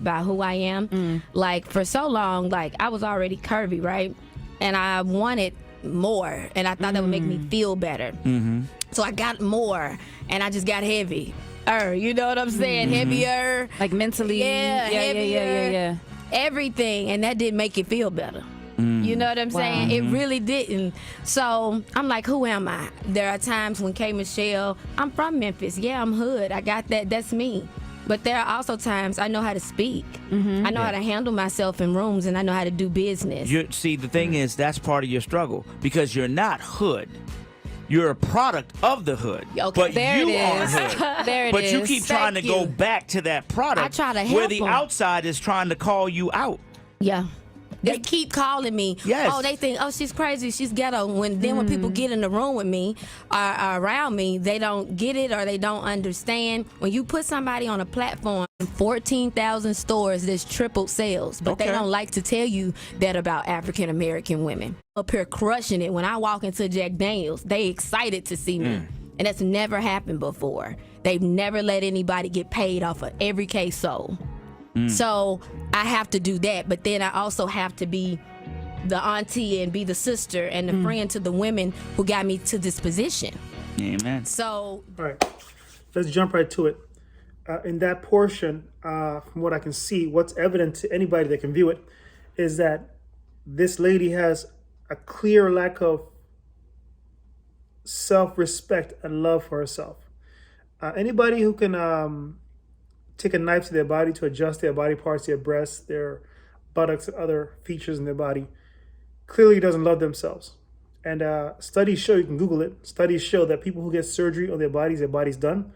about who I am. Like for so long, like I was already curvy, right? And I wanted more, and I thought that would make me feel better. So I got more, and I just got heavy. You know what I'm saying? Heavier. Like mentally. Yeah, heavier. Yeah. Everything, and that didn't make it feel better. You know what I'm saying? It really didn't. So I'm like, who am I? There are times when Kmichelle, I'm from Memphis. Yeah, I'm hood. I got that. That's me. But there are also times I know how to speak. I know how to handle myself in rooms, and I know how to do business. See, the thing is, that's part of your struggle because you're not hood. You're a product of the hood. Okay. But There you it are is. hood. There it But is. you keep trying to Thank go you. back to that product I try to where help the 'em. outside is trying to call you out. Yeah. They keep calling me. Yes. Oh, they think, oh, she's crazy, she's ghetto. When people get in the room with me or around me, they don't get it or they don't understand. When you put somebody on a platform, 14,000 stores, there's tripled sales, but they Okay. don't like to tell you that about African American women. Up here crushing it. When I walk into Jack Daniels, they excited to see me, and that's never happened before. They've never let anybody get paid off of every case sold. So I have to do that, but then I also have to be the auntie and be the sister and the friend to the women who got me to this position. Amen. So All right, let's jump right to it. In that portion, from what I can see, what's evident to anybody that can view it is that this lady has a clear lack of self-respect and love for herself. Anybody who can take a knife to their body to adjust their body parts, their breasts, their buttocks, and other features in their body, clearly doesn't love themselves. And studies show, you can Google it, studies show that people who get surgery on their bodies done,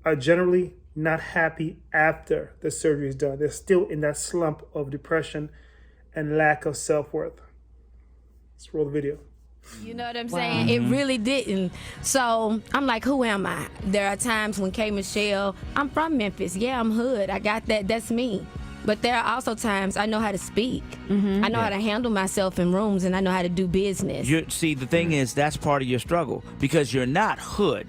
are generally not happy after the surgery is done. They're still in that slump of depression and lack of self-worth. Let's roll the video. you know what I'm saying? It really didn't. So I'm like, who am I? There are times when Kmichelle, I'm from Memphis. Yeah, I'm hood. I got that. That's me. But there are also times I know how to speak. I know how to handle myself in rooms, and I know how to do business. See, the thing is, that's part of your struggle because you're not hood.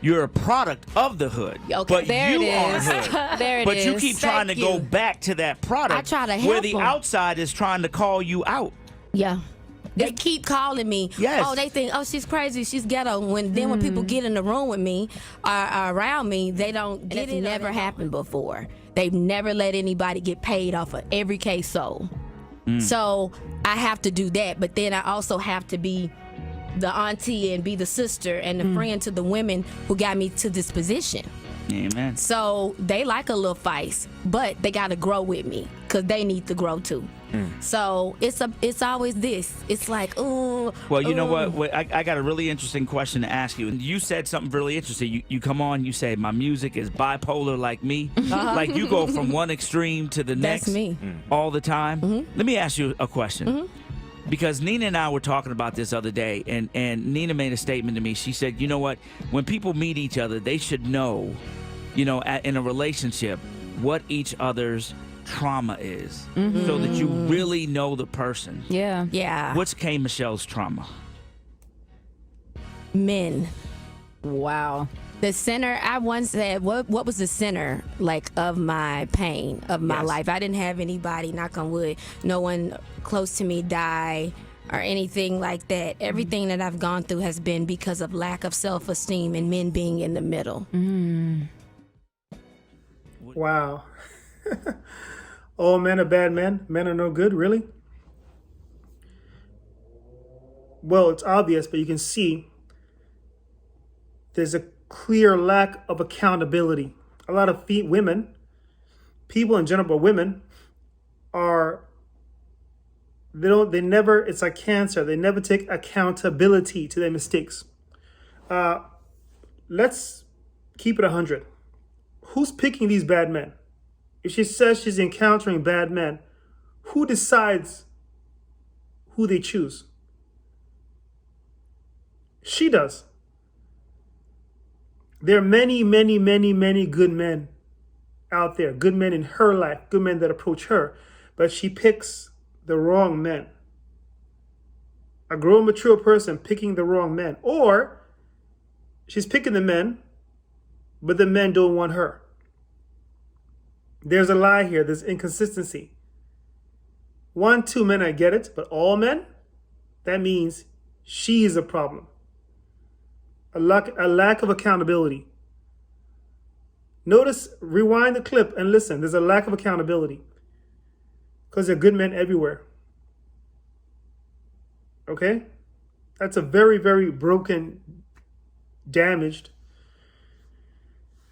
You're a product of the hood. Okay. But There you it are is. hood. There it But you is. keep trying to Thank go you. back to that product I try to where help the 'em. outside is trying to call you out. Yeah. They keep calling me. Yes. Oh, they think, oh, she's crazy, she's ghetto. When people get in the room with me or around me, they don't get it. It's never happened before. They've never let anybody get paid off of every case sold. So I have to do that, but then I also have to be the auntie and be the sister and the friend to the women who got me to this position. Amen. So they like a little feist, but they got to grow with me because they need to grow too. So it's always this. It's like, ooh. Well, you know ooh. what? I got a really interesting question to ask you. You said something really interesting. You come on, you say, my music is bipolar like me. Like you go from one extreme to the next. That's me. All the time. Let me ask you a question. Because Nina and I were talking about this other day, and Nina made a statement to me. She said, you know what? When people meet each other, they should know, in a relationship, what each other's trauma is so that you really know the person. Yeah. Yeah. What's Kmichelle's trauma? Men. Wow. The center, I once said, what was the center, like, of my pain, of my Yes. life? I didn't have anybody, knock on wood, no one close to me die or anything like that. Everything that I've gone through has been because of lack of self-esteem and men being in the middle. Wow. All men are bad men. Men are no good, really? Well, it's obvious, but you can see there's a clear lack of accountability. A lot of women, people in general, but women it's like cancer. They never take accountability to their mistakes. Let's keep it 100. Who's picking these bad men? If she says she's encountering bad men, who decides who they choose? She does. There are many, many, many, many good men out there, good men in her life, good men that approach her, but she picks the wrong men. A grown, mature person picking the wrong men. Or she's picking the men, but the men don't want her. There's a lie here. There's inconsistency. 1, 2 men, I get it, but all men? That means she is a problem. A lack of accountability. Notice, rewind the clip and listen. There's a lack of accountability because there are good men everywhere. Okay? That's a very, very broken, damaged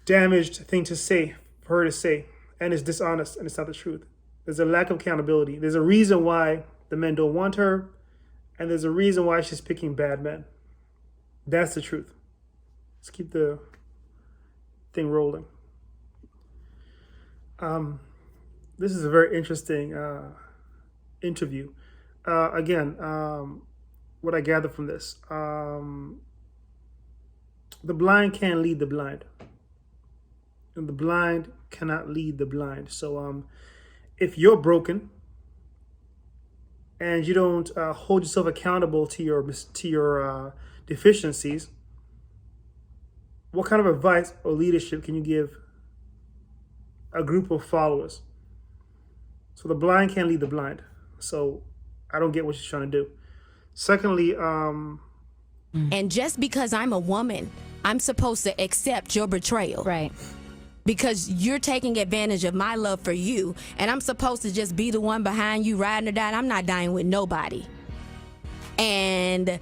thing to say, for her to say. And it's dishonest and it's not the truth. There's a lack of accountability. There's a reason why the men don't want her. And there's a reason why she's picking bad men. That's the truth. Let's keep the thing rolling. This is a very interesting interview. Again, what I gather from this, the blind can't lead the blind. And the blind cannot lead the blind. So if you're broken and you don't hold yourself accountable to your deficiencies, what kind of advice or leadership can you give a group of followers? So the blind can't lead the blind. So I don't get what she's trying to do. Secondly, and just because I'm a woman, I'm supposed to accept your betrayal. Right. Because you're taking advantage of my love for you, and I'm supposed to just be the one behind you riding or dying. I'm not dying with nobody. And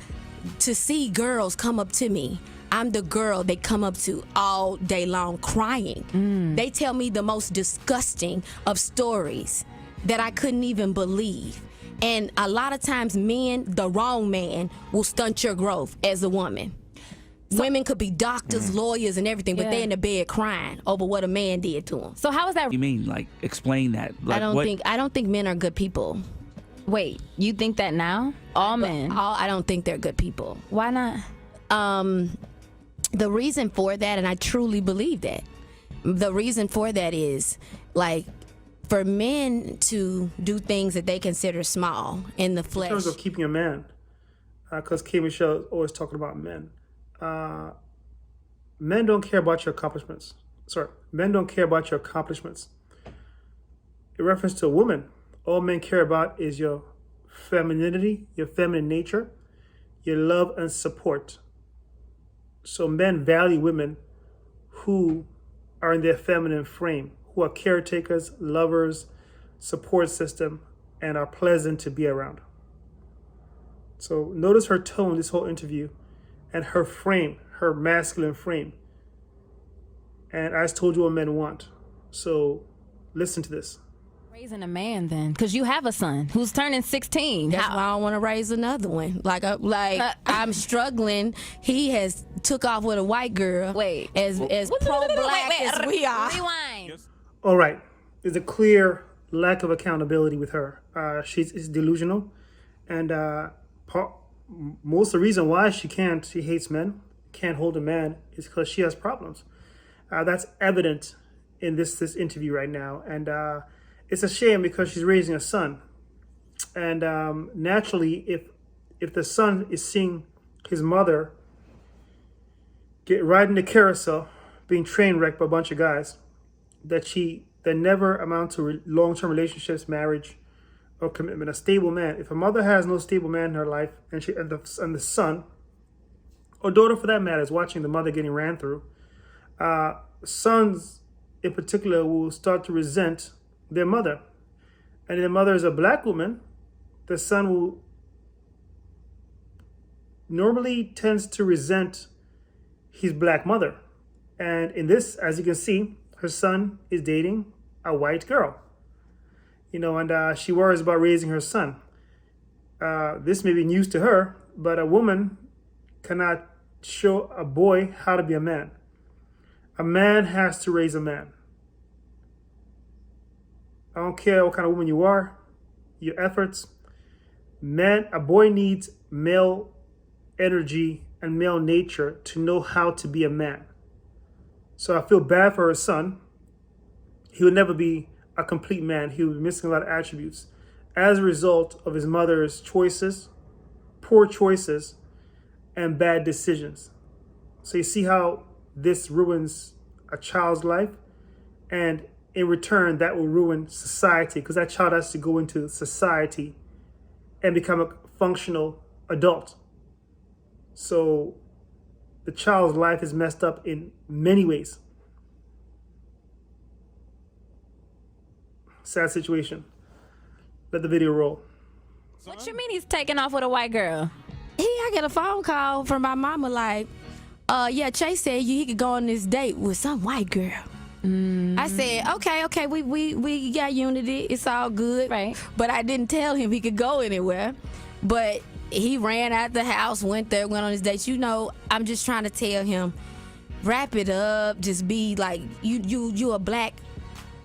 to see girls come up to me, I'm the girl they come up to all day long crying. They tell me the most disgusting of stories that I couldn't even believe. And a lot of times men, the wrong man, will stunt your growth as a woman. Women could be doctors, lawyers, and everything, but they're in the bed crying over what a man did to them. So how is that? You mean, like, explain that? Like, I don't think men are good people. Wait, you think that now? All men? I don't think they're good people. Why not? The reason for that, and I truly believe that, the reason for that is, like, for men to do things that they consider small in the flesh. in terms of keeping a man, because Kmichelle is always talking about men. Men don't care about your accomplishments. Men don't care about your accomplishments. In reference to a woman, all men care about is your femininity, your feminine nature, your love and support. So men value women who are in their feminine frame, who are caretakers, lovers, support system, and are pleasant to be around. So notice her tone this whole interview and her frame, her masculine frame. And I just told you what men want. So listen to this. Raising a man then, because you have a son who's turning 16. That's why I don't want to raise another one. I'm struggling. He has took off with a white girl. Wait. As pro-black as we are. Rewind. All right. There's a clear lack of accountability with her. She's delusional. And most of the reason why she hates men, can't hold a man, is because she has problems. That's evident in this interview right now. And it's a shame because she's raising a son. And naturally, if the son is seeing his mother get riding the carousel, being train wrecked by a bunch of guys, that never amount to long-term relationships, marriage, or commitment. A stable man. If a mother has no stable man in her life, and the son, or daughter for that matter, is watching the mother getting ran through, sons in particular will start to resent their mother. And if the mother is a black woman, the son will normally tends to resent his black mother. And in this, as you can see, her son is dating a white girl. And she worries about raising her son. This may be news to her, but a woman cannot show a boy how to be a man. A man has to raise a man. I don't care what kind of woman you are, your efforts. A boy needs male energy and male nature to know how to be a man. So I feel bad for her son. He will never be a complete man. He will be missing a lot of attributes as a result of his mother's choices, poor choices, and bad decisions. So you see how this ruins a child's life, and in return, that will ruin society, because that child has to go into society and become a functional adult. So the child's life is messed up in many ways. Sad situation. Let the video roll. What you mean he's taking off with a white girl? I get a phone call from my mama like, yeah, Chase said he could go on this date with some white girl. I said, okay, we got unity. It's all good. Right. But I didn't tell him he could go anywhere. But he ran out the house, went there, went on his date. You know, I'm just trying to tell him, wrap it up. Just be like, you a black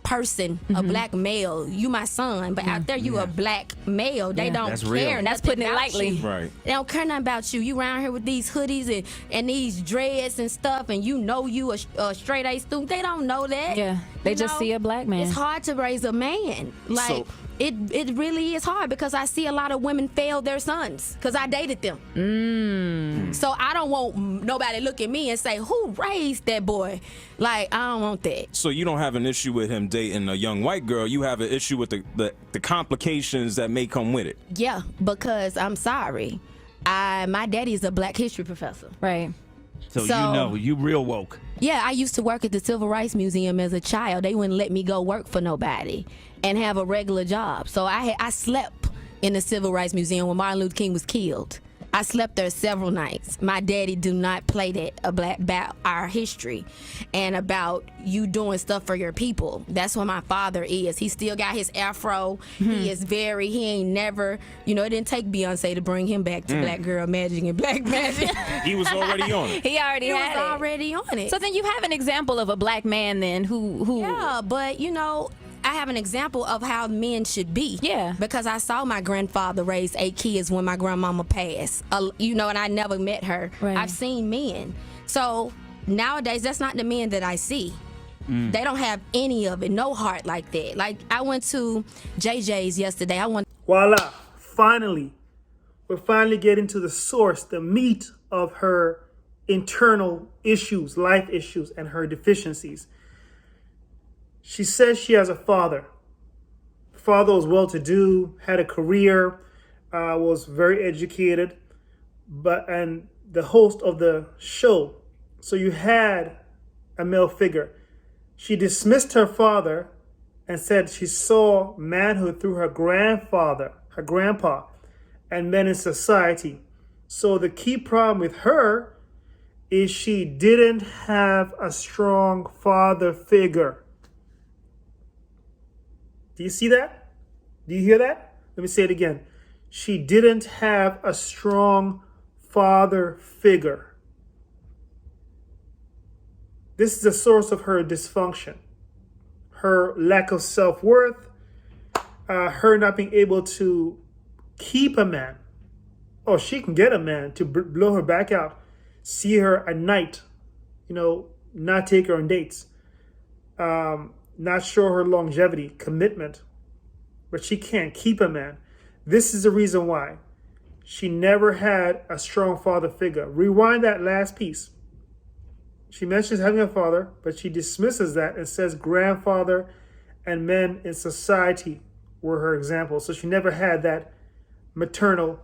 person, a black male. You my son, but out there you a black male. They don't that's care. real. Nothing That's putting it about lightly. you. Right. They don't care nothing about you. You around here with these hoodies and these dreads and stuff, and you know you a straight A student. They don't know that. Yeah, they You just know? see a black man. It's hard to raise a man. Like So- it really is hard, because I see a lot of women fail their sons because I dated them. So I don't want nobody look at me and say, who raised that boy? Like, I don't want that. So you don't have an issue with him dating a young white girl. You have an issue with the complications that may come with it. Yeah, because I'm sorry. My daddy's a Black history professor. Right. So you So- know, you real woke. Yeah, I used to work at the Civil Rights Museum as a child. They wouldn't let me go work for nobody and have a regular job. So I slept in the Civil Rights Museum when Martin Luther King was killed. I slept there several nights. My daddy do not play that about our history and about you doing stuff for your people. That's what my father is. He still got his afro. He ain't never, it didn't take Beyonce to bring him back to Black Girl Magic and Black Magic. He was already on it. He already He was had it. already on it. So then you have an example of a black man then who Yeah, but I have an example of how men should be. Yeah. Because I saw my grandfather raise 8 kids when my grandmama passed. And I never met her. Right. I've seen men. So nowadays, that's not the men that I see. They don't have any of it, no heart like that. Like, I went to JJ's yesterday. Voila. Finally. We're finally getting to the source, the meat of her internal issues, life issues, and her deficiencies. She says she has a father. Father was well-to-do, had a career, was very educated, and the host of the show. So you had a male figure. She dismissed her father and said she saw manhood through her grandfather, her grandpa, and men in society. So the key problem with her is she didn't have a strong father figure. Do you see that? Do you hear that? Let me say it again. She didn't have a strong father figure. This is the source of her dysfunction, her lack of self-worth, her not being able to keep a man. Oh, she can get a man to blow her back out, see her at night, not take her on dates. Not show her longevity, commitment, but she can't keep a man. This is the reason why. She never had a strong father figure. Rewind that last piece. She mentions having a father, but she dismisses that and says grandfather and men in society were her examples. So she never had that maternal,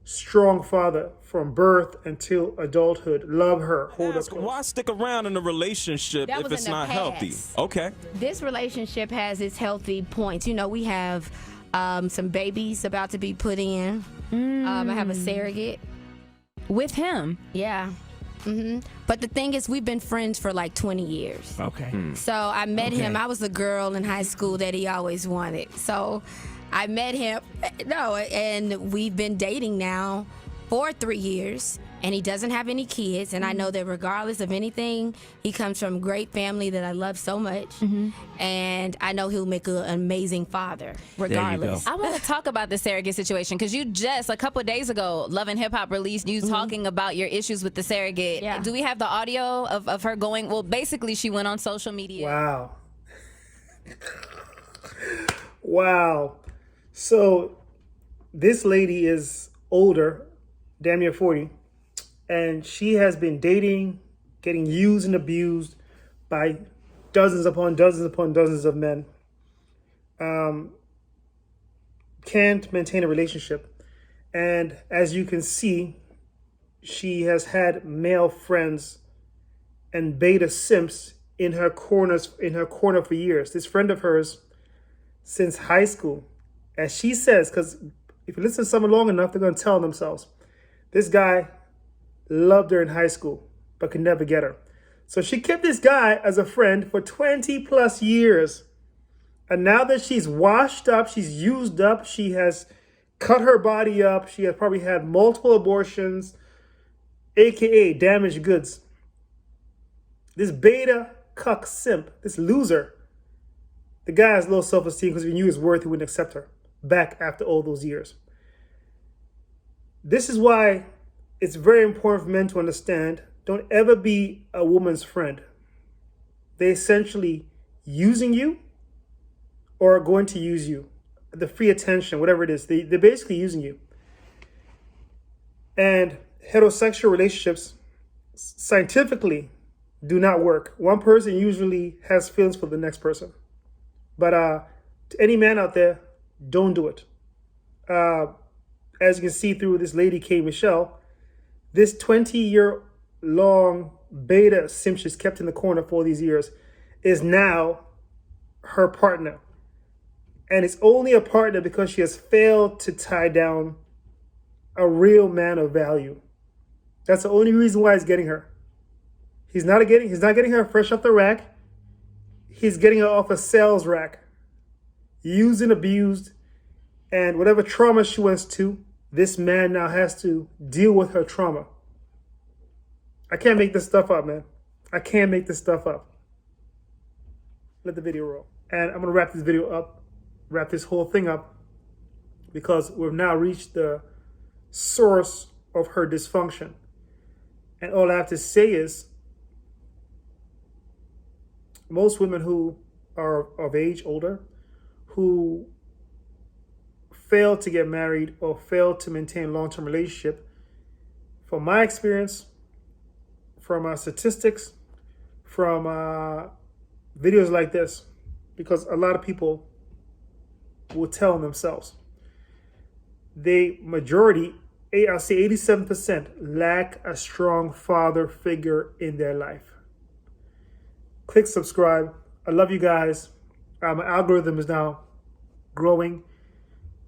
strong father from birth until adulthood. Love her. Hold up. Why stick around in a relationship That if was it's in the not healthy? past. Okay. This relationship has its healthy points. We have some babies about to be put in. I have a surrogate. with him. Yeah. But the thing is, we've been friends for like 20 years. Okay. So I met Okay. him. I was the girl in high school that he always wanted. So I met him. And we've been dating now for 3 years. And he doesn't have any kids. And I know that regardless of anything, he comes from a great family that I love so much. And I know he'll make an amazing father, regardless. go. I want to talk about the surrogate situation because you just a couple of days ago, Love and Hip Hop released you talking about your issues with the surrogate. Yeah. Do we have the audio of her going? Well, basically, she went on social media. Wow. Wow. So this lady is older, damn near 40, and she has been dating, getting used and abused by dozens upon dozens of men can't maintain a relationship. And as you can see, she has had male friends and beta simps in her corner for years. This friend of hers since high school, as she says, because if you listen to someone long enough, they're going to tell themselves, this guy loved her in high school, but could never get her. So she kept this guy as a friend for 20 plus years. And now that she's washed up, she's used up, she has cut her body up, she has probably had multiple abortions, AKA damaged goods. This beta cuck simp, this loser, the guy has low self-esteem because if he knew his worth, he wouldn't accept her back after all those years. This is why it's very important for men to understand, don't ever be a woman's friend. They're essentially using you or are going to use you. The free attention, whatever it is, they're basically using you. And heterosexual relationships scientifically do not work. One person usually has feelings for the next person. But to any man out there, don't do it. As you can see through this lady, Kmichelle, this 20-year-long beta simp she's kept in the corner for all these years is now her partner. And it's only a partner because she has failed to tie down a real man of value. That's the only reason why he's getting her. He's not getting her fresh off the rack. He's getting her off a sales rack. Used and abused. And whatever trauma she went to, this man now has to deal with her trauma. I can't make this stuff up, man. I can't make this stuff up. Let the video roll. And I'm going to wrap this video up, wrap this whole thing up, because we've now reached the source of her dysfunction. And all I have to say is, most women who are of age, older, who fail to get married or fail to maintain a long-term relationship, from my experience, from statistics, from videos like this, because a lot of people will tell themselves, the majority, I'll say 87%, lack a strong father figure in their life. Click subscribe. I love you guys. My algorithm is now growing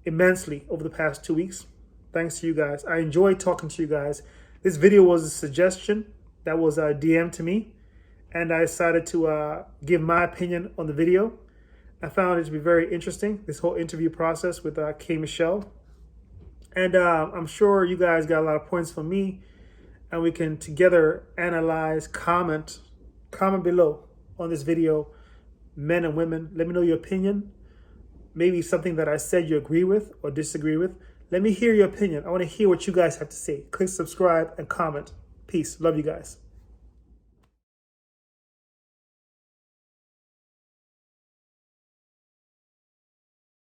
immensely over the past 2 weeks. Thanks to you guys. I enjoy talking to you guys. This video was a suggestion that was DM'd to me, and I decided to give my opinion on the video. I found it to be very interesting, this whole interview process with Kmichelle. And I'm sure you guys got a lot of points from me, and we can together analyze, comment below on this video, men and women. Let me know your opinion. Maybe something that I said you agree with or disagree with. Let me hear your opinion. I want to hear what you guys have to say. Click subscribe and comment. Peace. Love you guys.